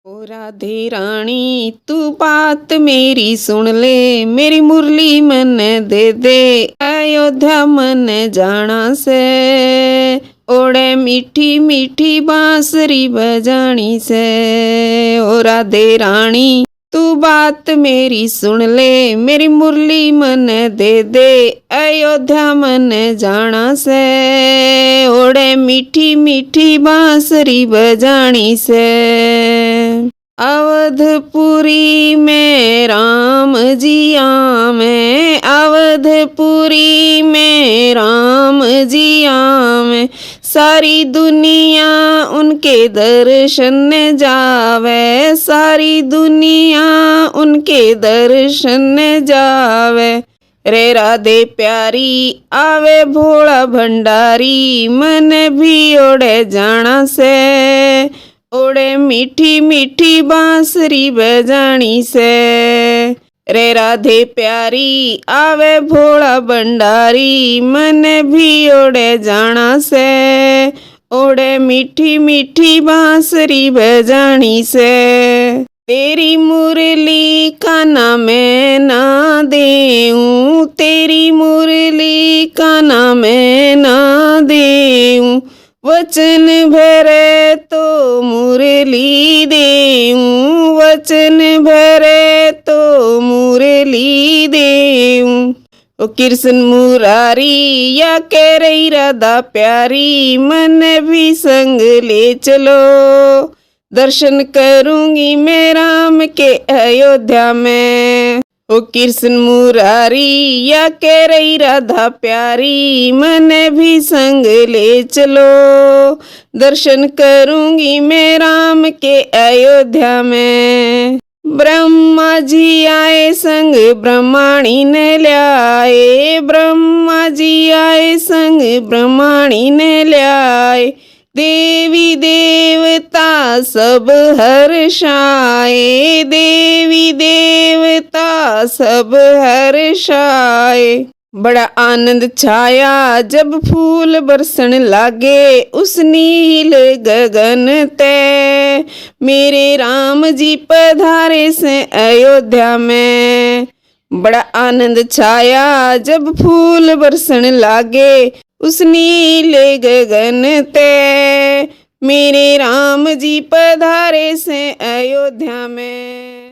ओ राधे रानी तू बात मेरी सुन ले, मेरी मुरली मन दे दे, अयोध्या मन जाना से। ओड़े मीठी मीठी बांसुरी बजानी से। ओ राधे रानी तू बात मेरी सुन ले, मेरी मुरली मन दे दे, अयोध्या मन जाना से। ओड़े मीठी मीठी बांसुरी बजानी से। अवधपुरी में राम जी आवे, अवधपुरी में राम जी आवे, सारी दुनिया उनके दर्शन जावे, सारी दुनिया उनके दर्शन जावे। रे राधे प्यारी आवे भोला भंडारी, मन भी ओढ़े जाना से। ओड़े मीठी मीठी बांसुरी बजानी से। रे राधे प्यारी आवे भोला भंडारी, मन भी ओढ़े जाना से। ओड़े मीठी मीठी बांसुरी बजानी से। तेरी मुरली का नाम मैं ना देऊं, तेरी मुरली का नाम मैं ना देऊं, वचन भरे तो मुरली देऊं, वचन भरे तो मुरली देऊं। ओ कृष्ण मुरारी या कह रही राधा प्यारी, मन भी संग ले चलो, दर्शन करूंगी मैं राम के अयोध्या में। ओ कृष्ण मुरारी या कह रही राधा प्यारी, मन भी संग ले चलो, दर्शन करूंगी मैं राम के अयोध्या में। ब्रह्मा जी आए संग ब्रह्माणी ने ल्याए, ब्रह्मा जी आए संग ब्रह्माणी ने ल्याए, देवी देवता सब हर्षाए, देवी देवता सब हर्षाए। बड़ा आनंद छाया जब फूल बरसन लागे, उस नील गगन ते मेरे राम जी पधारे से अयोध्या में। बड़ा आनंद छाया जब फूल बरसन लागे, उस नीले गगन ते मेरे राम जी पधारे से अयोध्या में।